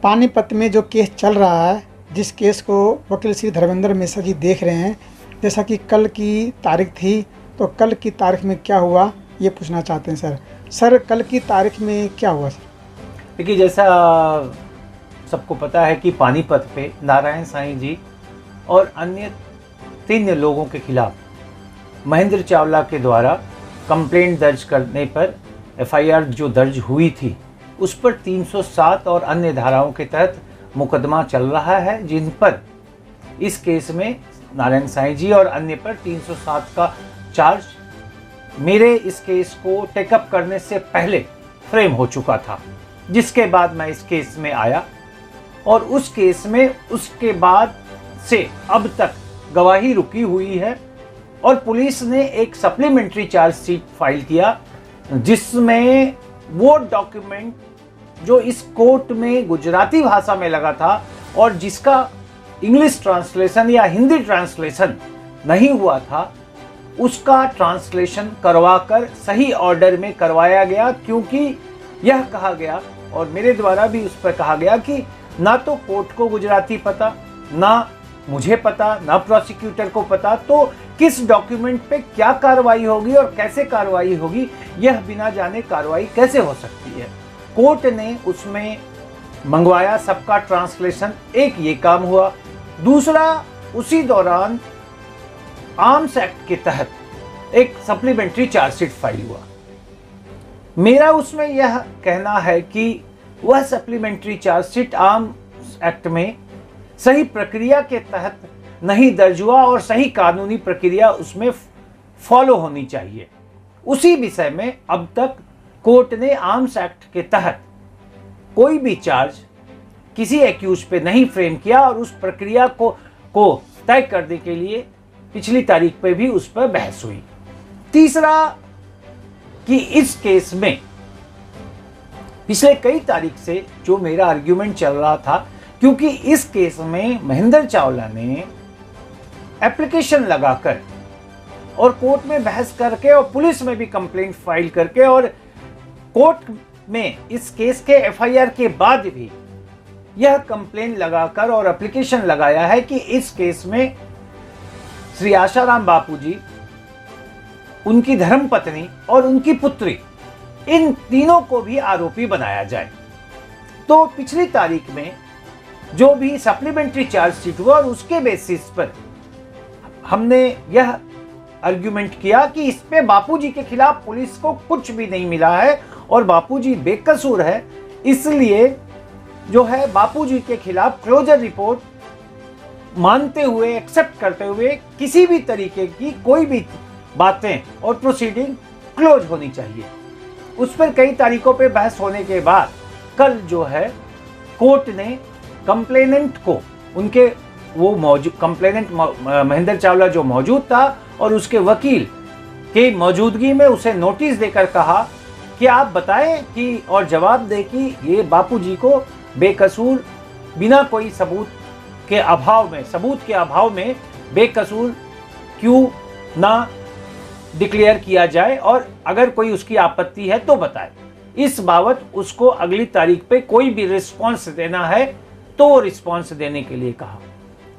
पानीपत में जो केस चल रहा है, जिस केस को वकील श्री धर्मेंद्र मिश्रा जी देख रहे हैं, जैसा कि कल की तारीख थी, तो कल की तारीख में क्या हुआ ये पूछना चाहते हैं सर। सर, कल की तारीख में क्या हुआ सर? देखिए, जैसा सबको पता है कि पानीपत पे नारायण साईं जी और अन्य 3 लोगों के खिलाफ महेंद्र चावला के द्वारा कंप्लेंट दर्ज करने पर एफआईआर जो दर्ज हुई थी उस पर 307 और अन्य धाराओं के तहत मुकदमा चल रहा है, जिन पर इस केस में नारायण साईं जी और अन्य पर 307 का चार्ज मेरे इस केस को टेकअप करने से पहले फ्रेम हो चुका था, जिसके बाद मैं इस केस में आया और उस केस में उसके बाद से अब तक गवाही रुकी हुई है और पुलिस ने एक सप्लीमेंट्री चार्जशीट फाइल किया, जिसमें वो डॉक्यूमेंट जो इस कोर्ट में गुजराती भाषा में लगा था और जिसका इंग्लिश ट्रांसलेशन या हिंदी ट्रांसलेशन नहीं हुआ था, उसका ट्रांसलेशन करवाकर सही ऑर्डर में करवाया गया, क्योंकि यह कहा गया और मेरे द्वारा भी उस पर कहा गया कि ना तो कोर्ट को गुजराती पता, ना मुझे पता, ना प्रोसिक्यूटर को पता, तो किस डॉक्यूमेंट पे क्या कार्रवाई होगी और कैसे कार्रवाई होगी, यह बिना जाने कार्रवाई कैसे हो सकती है। कोर्ट ने उसमें मंगवाया सबका ट्रांसलेशन, एक ये काम हुआ। दूसरा, उसी दौरान आर्म्स एक्ट के तहत एक सप्लीमेंट्री चार्जशीट फाइल हुआ। मेरा उसमें यह कहना है कि वह सप्लीमेंट्री चार्जशीट आर्म्स एक्ट में सही प्रक्रिया के तहत नहीं दर्ज हुआ और सही कानूनी प्रक्रिया उसमें फॉलो होनी चाहिए। उसी विषय में अब तक कोर्ट ने आर्म्स एक्ट के तहत कोई भी चार्ज किसी एक्यूज पे नहीं फ्रेम किया और उस प्रक्रिया को तय करने के लिए पिछली तारीख पे भी उस पर बहस हुई। तीसरा, कि इस केस में पिछले कई तारीख से जो मेरा आर्ग्यूमेंट चल रहा था, क्योंकि इस केस में महेंद्र चावला ने एप्लीकेशन लगाकर और कोर्ट में बहस करके और पुलिस में भी कंप्लेंट फाइल करके और कोर्ट में इस केस के एफआईआर के बाद भी यह कंप्लेंट लगाकर और एप्लीकेशन लगाया है कि इस केस में श्री आशाराम बापूजी, उनकी धर्मपत्नी और उनकी पुत्री, इन तीनों को भी आरोपी बनाया जाए। तो पिछली तारीख में जो भी सप्लीमेंट्री चार्जशीट हुआ और उसके बेसिस पर हमने यह आर्ग्यूमेंट किया कि इस पे बापूजी के खिलाफ पुलिस को कुछ भी नहीं मिला है और बापूजी बेकसूर है, इसलिए जो है बापूजी के खिलाफ क्लोजर रिपोर्ट मानते हुए, एक्सेप्ट करते हुए किसी भी तरीके की कोई भी बातें और प्रोसीडिंग क्लोज होनी चाहिए। उस पर कई तारीखों पे बहस होने के बाद कल जो है कोर्ट ने कंप्लेनेंट को, उनके वो मौजूद कंप्लेनेंट महेंद्र चावला जो मौजूद था और उसके वकील के मौजूदगी में उसे नोटिस देकर कहा कि आप बताएं कि और जवाब दें कि ये बापूजी को बेकसूर, बिना कोई सबूत के अभाव में बेकसूर क्यों ना डिक्लेयर किया जाए और अगर कोई उसकी आपत्ति है तो बताए। इस बाबत उसको अगली तारीख पे कोई भी रिस्पॉन्स देना है तो वो रिस्पॉन्स देने के लिए कहा।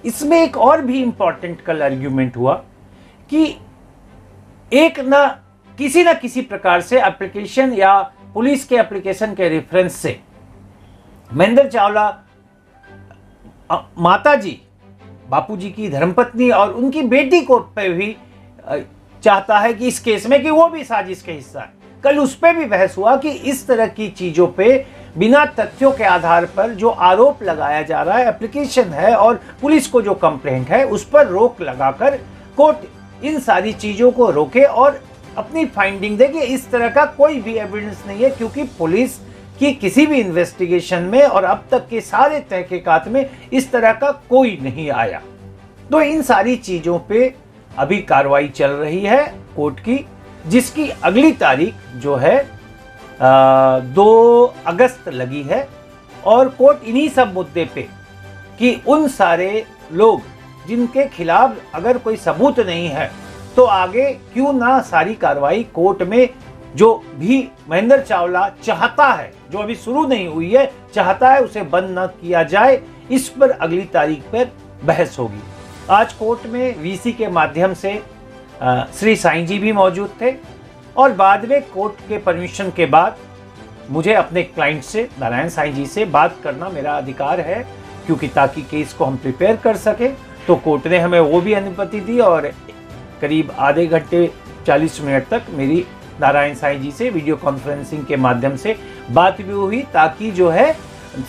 इसमें एक और भी इंपॉर्टेंट कल आर्ग्यूमेंट हुआ कि एक ना किसी प्रकार से एप्लीकेशन या पुलिस के एप्लीकेशन के रेफरेंस से महेंद्र चावला माताजी, बापूजी की धर्मपत्नी और उनकी बेटी को पे भी चाहता है कि इस केस में कि वो भी साजिश के हिस्सा है। कल उस पे भी बहस हुआ कि इस तरह की चीजों पे बिना तथ्यों के आधार पर जो आरोप लगाया जा रहा है, एप्लीकेशन है और पुलिस को जो कंप्लेंट है, उस पर रोक लगाकर कोर्ट इन सारी चीजों को रोके और अपनी फाइंडिंग दे कि इस तरह का कोई भी एविडेंस नहीं है, क्योंकि पुलिस की किसी भी इन्वेस्टिगेशन में और अब तक के सारे तहकीकात में इस तरह का कोई नहीं आया। तो इन सारी चीजों पे अभी कार्रवाई चल रही है कोर्ट की, जिसकी अगली तारीख जो है 2 अगस्त लगी है और कोर्ट इन्हीं सब मुद्दे पे कि उन सारे लोग जिनके खिलाफ अगर कोई सबूत नहीं है तो आगे क्यों ना सारी कार्रवाई कोर्ट में जो भी महेंद्र चावला चाहता है, जो अभी शुरू नहीं हुई है, चाहता है उसे बंद न किया जाए, इस पर अगली तारीख पर बहस होगी। आज कोर्ट में वीसी के माध्यम से श्री साईं जी भी मौजूद थे और बाद में कोर्ट के परमिशन के बाद मुझे अपने क्लाइंट से, नारायण साईं जी से बात करना मेरा अधिकार है, क्योंकि ताकि केस को हम प्रिपेयर कर सके। तो कोर्ट ने हमें वो भी अनुमति दी और करीब आधे घंटे 40 मिनट तक मेरी नारायण साईं जी से वीडियो कॉन्फ्रेंसिंग के माध्यम से बात भी हुई, ताकि जो है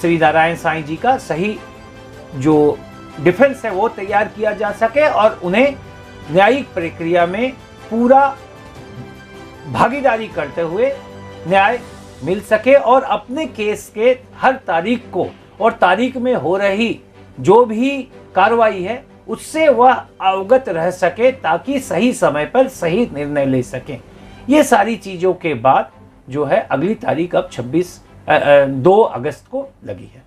श्री नारायण साईं जी का सही जो डिफेंस है वो तैयार किया जा सके और उन्हें न्यायिक प्रक्रिया में पूरा भागीदारी करते हुए न्याय मिल सके और अपने केस के हर तारीख को और तारीख में हो रही जो भी कार्रवाई है उससे वह अवगत रह सके, ताकि सही समय पर सही निर्णय ले सकें। ये सारी चीज़ों के बाद जो है अगली तारीख अब 2 अगस्त को लगी है।